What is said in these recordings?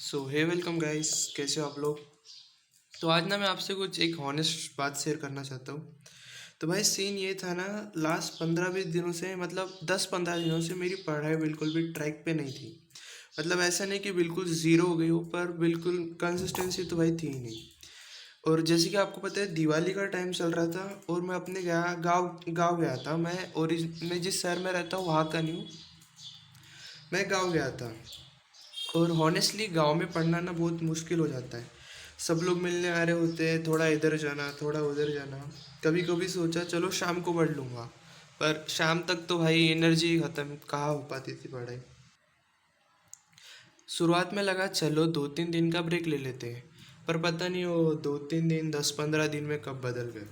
सो हे welcome guys, कैसे हो आप लोग। तो आज ना मैं आपसे कुछ एक हॉनेस्ट बात शेयर करना चाहता हूँ। तो भाई सीन ये था ना, लास्ट 15-20 दिनों से, मतलब 10-15 दिनों से मेरी पढ़ाई बिल्कुल भी ट्रैक पे नहीं थी। मतलब ऐसा नहीं कि बिल्कुल ज़ीरो हो गई हो, पर बिल्कुल कंसिस्टेंसी तो भाई थी ही नहीं। और जैसे कि आपको पता है, दिवाली का टाइम चल रहा था और मैं अपने गाँव गाँव गया था। मैं जिस शहर में रहता हूँ वहाँ का नहीं हूँ, मैं गाँव गया था। और हॉनेस्टली गांव में पढ़ना ना बहुत मुश्किल हो जाता है। सब लोग मिलने आ रहे होते हैं, थोड़ा इधर जाना थोड़ा उधर जाना। कभी कभी सोचा चलो शाम को पढ़ लूँगा, पर शाम तक तो भाई एनर्जी ख़त्म, कहाँ हो पाती थी पढ़ाई। शुरुआत में लगा चलो 2-3 दिन का ब्रेक ले लेते हैं, पर पता नहीं वो 2-3 दिन 10-15 दिन में कब बदल गए।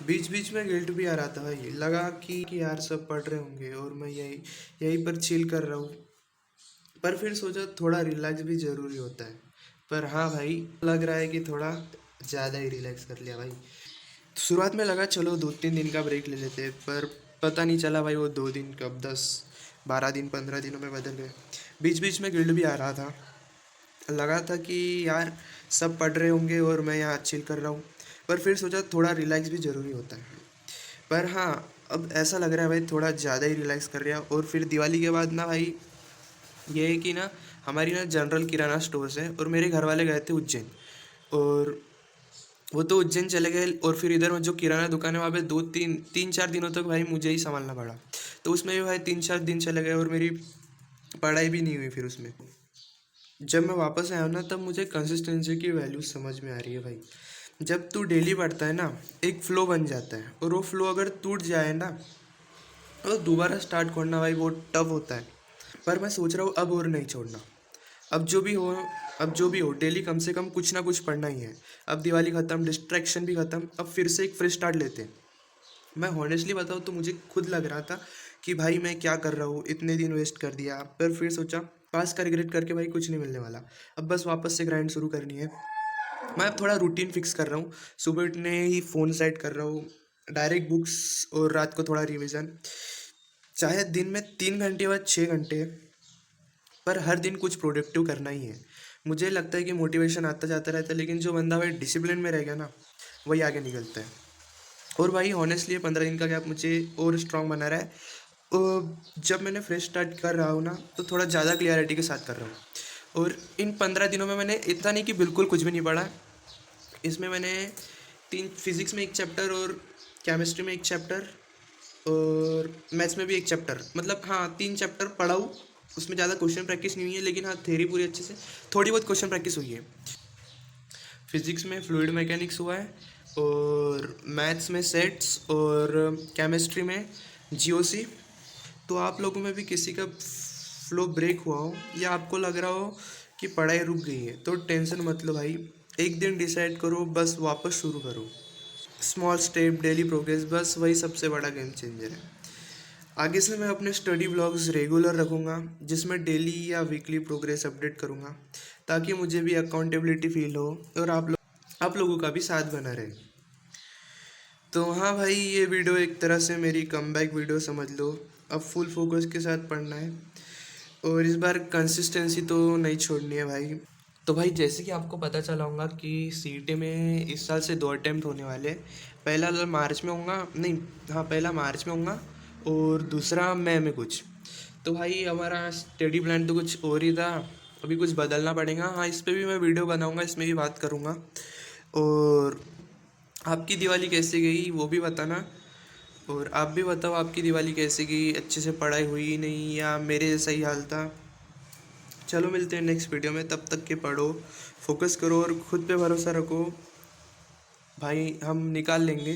बीच बीच में गिल्ट भी आ रहा था भाई, लगा कि यार सब पढ़ रहे होंगे और मैं यही यहीं पर चिल कर रहा हूँ। पर फिर सोचा थोड़ा रिलैक्स भी ज़रूरी होता है। पर हाँ भाई, लग रहा है कि थोड़ा ज़्यादा ही रिलैक्स कर लिया भाई। शुरुआत में लगा चलो 2-3 दिन का ब्रेक ले लेते हैं, पर पता नहीं चला भाई वो 2 दिन कब 10-12 दिन 15 दिनों में बदल गए। बीच बीच में गिल्ड भी आ रहा था, लगा था कि यार सब पढ़ रहे होंगे और मैं यहाँ चिल कर रहा हूँ। पर फिर सोचा थोड़ा रिलैक्स भी ज़रूरी होता है। पर हाँ, अब ऐसा लग रहा है भाई थोड़ा ज़्यादा ही रिलैक्स कर लिया। और फिर दिवाली के बाद ना भाई, ये है कि ना, हमारी ना जनरल किराना स्टोर्स है और मेरे घर वाले गए थे उज्जैन। और वो तो उज्जैन चले गए और फिर इधर जो किराना दुकान है वहाँ पे 2-3 3-4 दिनों तक भाई मुझे ही संभालना पड़ा। तो उसमें भी भाई 3-4 दिन चले गए और मेरी पढ़ाई भी नहीं हुई फिर उसमें। जब मैं वापस आया ना, तब मुझे कंसिस्टेंसी की वैल्यू समझ में आ रही है भाई। जब तू डेली पढ़ता है ना, एक फ़्लो बन जाता है, और वो फ़्लो अगर टूट जाए ना, तो दोबारा स्टार्ट करना भाई बहुत टफ होता है। पर मैं सोच रहा हूँ अब और नहीं छोड़ना। अब जो भी हो अब जो भी हो, डेली कम से कम कुछ ना कुछ पढ़ना ही है। अब दिवाली ख़त्म, डिस्ट्रैक्शन भी ख़त्म, अब फिर से एक फ्रेश स्टार्ट लेते हैं। मैं हॉनेस्टली बताऊँ तो मुझे खुद लग रहा था कि भाई मैं क्या कर रहा हूँ, इतने दिन वेस्ट कर दिया। पर फिर सोचा पास का रिग्रेट करके भाई कुछ नहीं मिलने वाला। अब बस वापस से ग्राइंड शुरू करनी है। मैं अब थोड़ा रूटीन फिक्स कर रहा हूँ। सुबह उठने ही फ़ोन साइड कर रहा हूँ, डायरेक्ट बुक्स, और रात को थोड़ा रिविज़न। चाहे दिन में 3 घंटे व 6 घंटे, पर हर दिन कुछ प्रोडक्टिव करना ही है। मुझे लगता है कि मोटिवेशन आता जाता रहता है, लेकिन जो बंदा भाई डिसिप्लिन में रह गया ना, वही आगे निकलता है। और भाई ऑनेस्टली 15 दिन का गैप मुझे और स्ट्रांग बना रहा है। जब मैंने फ्रेश स्टार्ट कर रहा हूँ ना, तो थोड़ा ज़्यादा क्लियरिटी के साथ कर रहा हूँ। और इन 15 दिनों में मैंने इतना नहीं कि बिल्कुल कुछ भी नहीं पढ़ा। इसमें मैंने तीन फिज़िक्स में एक चैप्टर, और केमिस्ट्री में एक चैप्टर, और मैथ्स में भी एक चैप्टर, मतलब हाँ 3 चैप्टर पढ़ा हूँ। उसमें ज़्यादा क्वेश्चन प्रैक्टिस नहीं हुई है, लेकिन हाँ थ्योरी पूरी अच्छे से, थोड़ी बहुत क्वेश्चन प्रैक्टिस हुई है। फिज़िक्स में फ्लूइड मैकेनिक्स हुआ है, और मैथ्स में सेट्स, और केमिस्ट्री में जीओसी। तो आप लोगों में भी किसी का फ्लो ब्रेक हुआ हो, या आपको लग रहा हो कि पढ़ाई रुक गई है, तो टेंशन मत लो भाई। एक दिन डिसाइड करो, बस वापस शुरू करो। स्मॉल स्टेप, डेली प्रोग्रेस, बस वही सबसे बड़ा गेम चेंजर है। आगे से मैं अपने स्टडी ब्लॉग्स रेगुलर रखूँगा, जिसमें डेली या वीकली प्रोग्रेस अपडेट करूँगा, ताकि मुझे भी अकाउंटेबिलिटी फील हो और आप लोगों का भी साथ बना रहे। तो हाँ भाई, ये वीडियो एक तरह से मेरी कमबैक वीडियो समझ लो। अब फुल फोकस के साथ पढ़ना है, और इस बार कंसिस्टेंसी तो नहीं छोड़नी है भाई। तो भाई जैसे कि आपको पता चला होगा कि सीईटी में इस साल से 2 अटेम्प्ट होने वाले। पहला मार्च में होगा, नहीं, हाँ पहला मार्च में होगा, और दूसरा मई में कुछ। तो भाई हमारा स्टडी प्लान तो कुछ और ही था, अभी कुछ बदलना पड़ेगा। हाँ, इस पे भी मैं वीडियो बनाऊंगा, इसमें भी बात करूँगा। और आपकी दिवाली कैसे गई वो भी बताना। और आप भी बताओ आपकी दिवाली कैसे गई, अच्छे से पढ़ाई हुई नहीं, या मेरे जैसा ही हाल था। चलो मिलते हैं नेक्स्ट वीडियो में, तब तक के पढ़ो, फोकस करो और खुद पे भरोसा रखो। भाई हम निकाल लेंगे।